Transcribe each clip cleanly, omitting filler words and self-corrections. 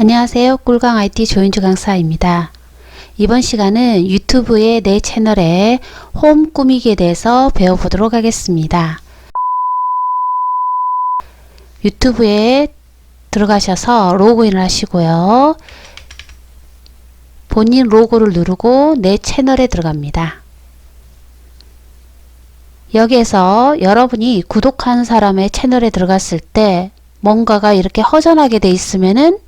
안녕하세요. 꿀강 IT 조인주 강사입니다. 이번 시간은 유튜브의 내 채널의 홈 꾸미기에 대해서 배워보도록 하겠습니다. 유튜브에 들어가셔서 로그인을 하시고요. 본인 로고를 누르고 내 채널에 들어갑니다. 여기에서 여러분이 구독한 사람의 채널에 들어갔을 때 뭔가가 이렇게 허전하게 돼 있으면은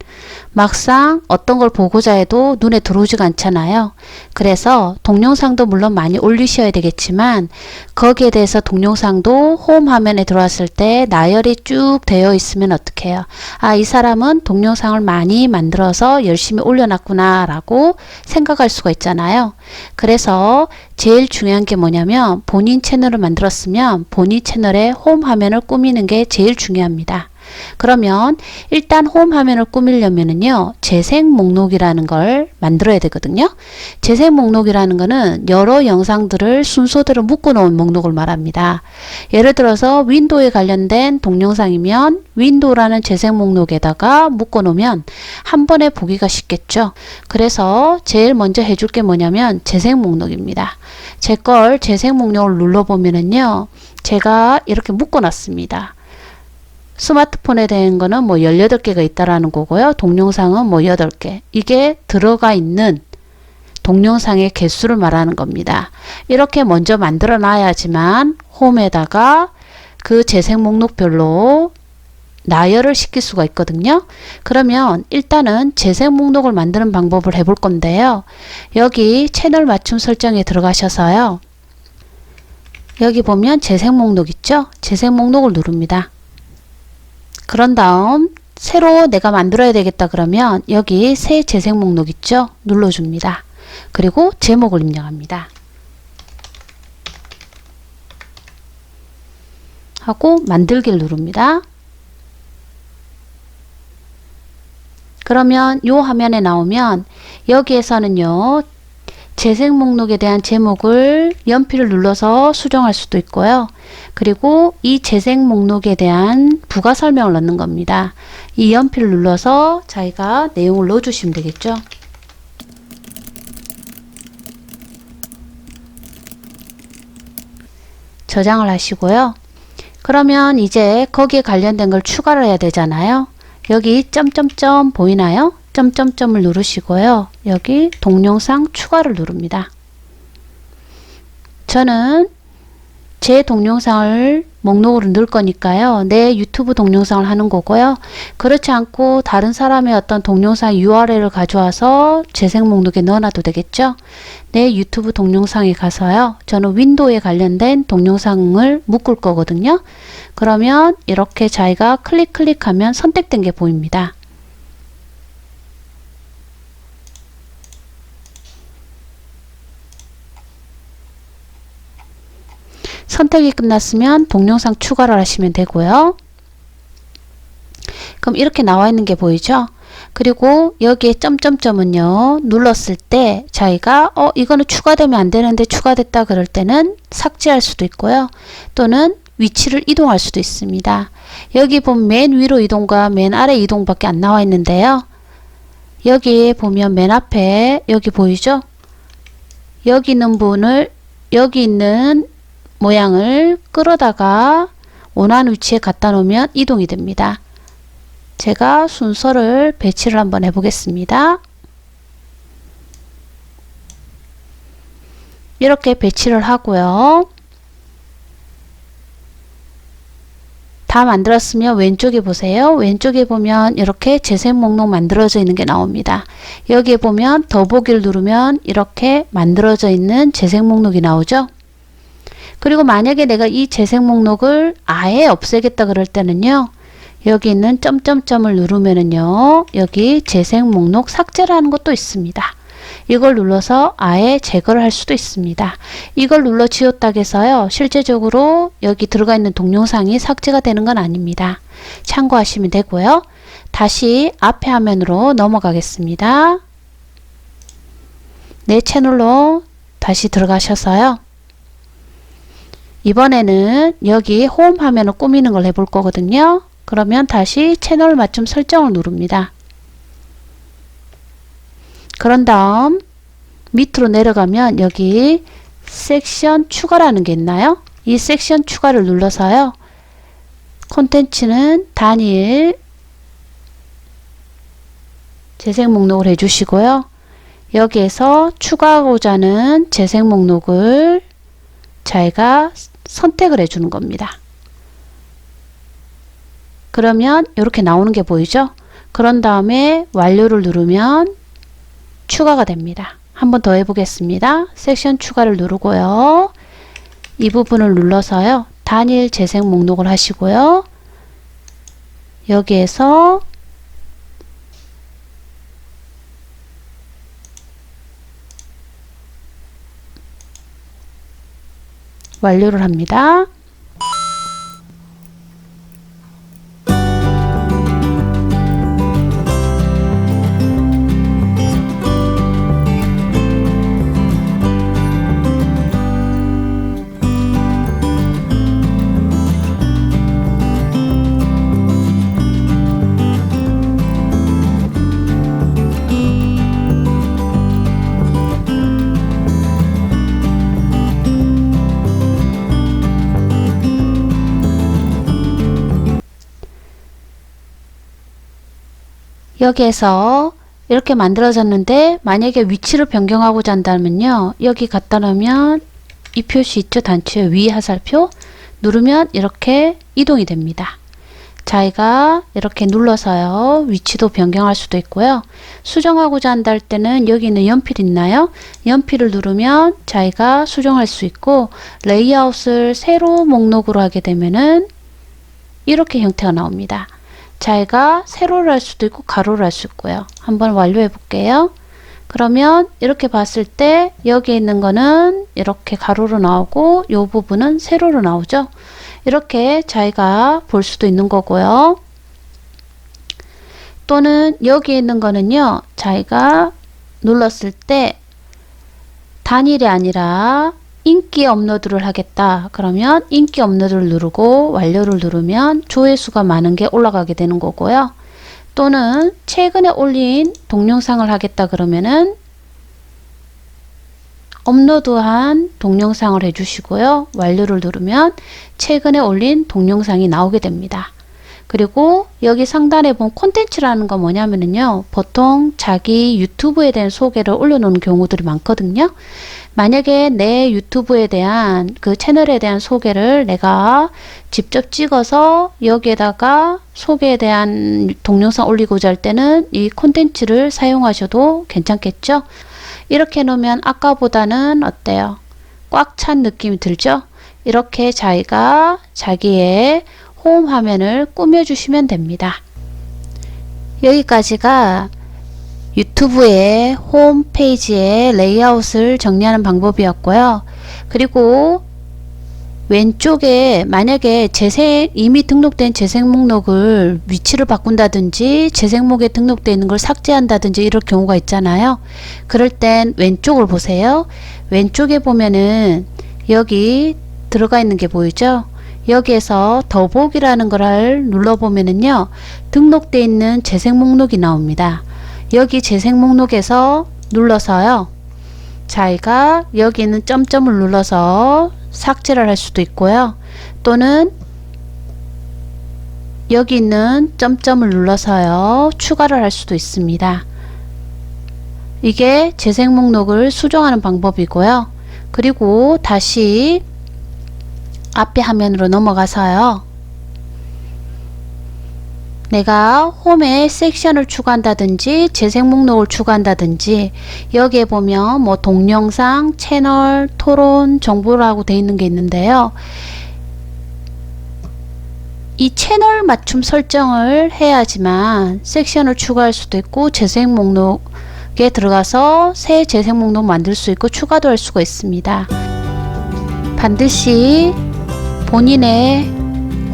막상 어떤 걸 보고자 해도 눈에 들어오지가 않잖아요. 그래서 동영상도 물론 많이 올리셔야 되겠지만 거기에 대해서 동영상도 홈 화면에 들어왔을 때 나열이 쭉 되어 있으면 어떻게 해요? 아, 이 사람은 동영상을 많이 만들어서 열심히 올려놨구나 라고 생각할 수가 있잖아요. 그래서 제일 중요한 게 뭐냐면 본인 채널을 만들었으면 본인 채널의 홈 화면을 꾸미는 게 제일 중요합니다. 그러면 일단 홈 화면을 꾸미려면은요, 재생 목록이라는 걸 만들어야 되거든요. 재생 목록이라는 거는 여러 영상들을 순서대로 묶어 놓은 목록을 말합니다. 예를 들어서 윈도우에 관련된 동영상이면 윈도우라는 재생 목록에다가 묶어 놓으면 한 번에 보기가 쉽겠죠. 그래서 제일 먼저 해줄 게 뭐냐면 재생 목록입니다. 제 걸 재생 목록을 눌러보면은요, 제가 이렇게 묶어 놨습니다. 스마트폰에 대한 거는 뭐 18개가 있다라는 거고요. 동영상은 뭐 8개. 이게 들어가 있는 동영상의 개수를 말하는 겁니다. 이렇게 먼저 만들어 놔야지만 홈에다가 그 재생 목록별로 나열을 시킬 수가 있거든요. 그러면 일단은 재생 목록을 만드는 방법을 해볼 건데요. 여기 채널 맞춤 설정에 들어가셔서요. 여기 보면 재생 목록 있죠? 재생 목록을 누릅니다. 그런 다음 새로 내가 만들어야 되겠다 그러면 여기 새 재생 목록 있죠? 눌러줍니다. 그리고 제목을 입력합니다. 하고 만들기를 누릅니다. 그러면 이 화면에 나오면 여기에서는요, 재생 목록에 대한 제목을 연필을 눌러서 수정할 수도 있고요. 그리고 이 재생 목록에 대한 부가 설명을 넣는 겁니다. 이 연필을 눌러서 자기가 내용을 넣어주시면 되겠죠. 저장을 하시고요. 그러면 이제 거기에 관련된 걸 추가를 해야 되잖아요. 여기 점점점 보이나요? 점점점을 누르시고요. 여기 동영상 추가를 누릅니다. 저는 제 동영상을 목록으로 넣을 거니까요. 내 유튜브 동영상을 하는 거고요. 그렇지 않고 다른 사람의 어떤 동영상 URL을 가져와서 재생 목록에 넣어놔도 되겠죠. 내 유튜브 동영상에 가서요. 저는 윈도우에 관련된 동영상을 묶을 거거든요. 그러면 이렇게 자기가 클릭하면 선택된 게 보입니다. 선택이 끝났으면 동영상 추가를 하시면 되고요. 그럼 이렇게 나와 있는 게 보이죠? 그리고 여기에 점점점은요, 눌렀을 때 자기가 이거는 추가되면 안 되는데 추가됐다 그럴 때는 삭제할 수도 있고요. 또는 위치를 이동할 수도 있습니다. 여기 보면 맨 위로 이동과 맨 아래 이동밖에 안 나와 있는데요. 여기 보면 맨 앞에 여기 보이죠? 여기 있는 분을 여기 있는 모양을 끌어다가 원하는 위치에 갖다 놓으면 이동이 됩니다. 제가 순서를 배치를 한번 해보겠습니다. 이렇게 배치를 하고요. 다 만들었으면 왼쪽에 보세요. 왼쪽에 보면 이렇게 재생 목록 만들어져 있는 게 나옵니다. 여기에 보면 더보기를 누르면 이렇게 만들어져 있는 재생 목록이 나오죠. 그리고 만약에 내가 이 재생 목록을 아예 없애겠다 그럴 때는요, 여기 있는 점점점을 누르면은요, 여기 재생 목록 삭제라는 것도 있습니다. 이걸 눌러서 아예 제거를 할 수도 있습니다. 이걸 눌러 지웠다고 해서요, 실제적으로 여기 들어가 있는 동영상이 삭제가 되는 건 아닙니다. 참고하시면 되고요. 다시 앞에 화면으로 넘어가겠습니다. 내 채널로 다시 들어가셔서요. 이번에는 여기 홈 화면을 꾸미는 걸 해볼 거거든요. 그러면 다시 채널 맞춤 설정을 누릅니다. 그런 다음 밑으로 내려가면 여기 섹션 추가라는 게 있나요? 이 섹션 추가를 눌러서요. 콘텐츠는 단일 재생 목록을 해주시고요. 여기에서 추가하고자 하는 재생 목록을 저희가 선택을 해주는 겁니다. 그러면 이렇게 나오는 게 보이죠? 그런 다음에 완료를 누르면 추가가 됩니다. 한 번 더 해보겠습니다. 섹션 추가를 누르고요. 이 부분을 눌러서요. 단일 재생 목록을 하시고요. 여기에서 완료를 합니다. 여기에서 이렇게 만들어졌는데 만약에 위치를 변경하고자 한다면요. 여기 갖다 놓으면 이 표시 있죠? 단추의 위 화살표 누르면 이렇게 이동이 됩니다. 자기가 이렇게 눌러서요. 위치도 변경할 수도 있고요. 수정하고자 한다 할 때는 여기 있는 연필 있나요? 연필을 누르면 자기가 수정할 수 있고 레이아웃을 세로 목록으로 하게 되면은 이렇게 형태가 나옵니다. 자기가 세로를 할 수도 있고 가로를 할 수 있고요. 한번 완료해 볼게요. 그러면 이렇게 봤을 때 여기 있는 거는 이렇게 가로로 나오고 이 부분은 세로로 나오죠. 이렇게 자기가 볼 수도 있는 거고요. 또는 여기 있는 거는요. 자기가 눌렀을 때 단일이 아니라 인기 업로드를 하겠다. 그러면 인기 업로드를 누르고 완료를 누르면 조회수가 많은 게 올라가게 되는 거고요. 또는 최근에 올린 동영상을 하겠다 그러면은 업로드한 동영상을 해주시고요. 완료를 누르면 최근에 올린 동영상이 나오게 됩니다. 그리고 여기 상단에 보면 콘텐츠라는 건 뭐냐면요. 보통 자기 유튜브에 대한 소개를 올려놓는 경우들이 많거든요. 만약에 내 유튜브에 대한 그 채널에 대한 소개를 내가 직접 찍어서 여기에다가 소개에 대한 동영상 올리고자 할 때는 이 콘텐츠를 사용하셔도 괜찮겠죠. 이렇게 놓으면 아까보다는 어때요? 꽉 찬 느낌이 들죠? 이렇게 자기가 자기의 홈 화면을 꾸며주시면 됩니다. 여기까지가 유튜브의 홈페이지의 레이아웃을 정리하는 방법이었고요. 그리고 왼쪽에 만약에 이미 등록된 재생 목록을 위치를 바꾼다든지 재생 목록에 등록되어 있는 걸 삭제한다든지 이럴 경우가 있잖아요. 그럴 땐 왼쪽을 보세요. 왼쪽에 보면은 여기 들어가 있는 게 보이죠? 여기에서 더보기라는 걸 눌러보면은요. 등록되어 있는 재생 목록이 나옵니다. 여기 재생 목록에서 눌러서요. 자기가 여기 있는 점점을 눌러서 삭제를 할 수도 있고요. 또는 여기 있는 점점을 눌러서요. 추가를 할 수도 있습니다. 이게 재생 목록을 수정하는 방법이고요. 그리고 다시 앞에 화면으로 넘어가서요. 내가 홈에 섹션을 추가한다든지 재생 목록을 추가한다든지 여기에 보면 뭐 동영상, 채널, 토론, 정보라고 되어 있는 게 있는데요. 이 채널 맞춤 설정을 해야지만 섹션을 추가할 수도 있고 재생 목록에 들어가서 새 재생 목록 만들 수 있고 추가도 할 수가 있습니다. 반드시 본인의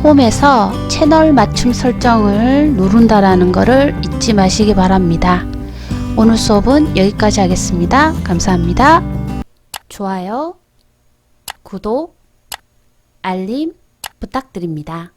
홈에서 채널 맞춤 설정을 누른다라는 것을 잊지 마시기 바랍니다. 오늘 수업은 여기까지 하겠습니다. 감사합니다. 좋아요, 구독, 알림 부탁드립니다.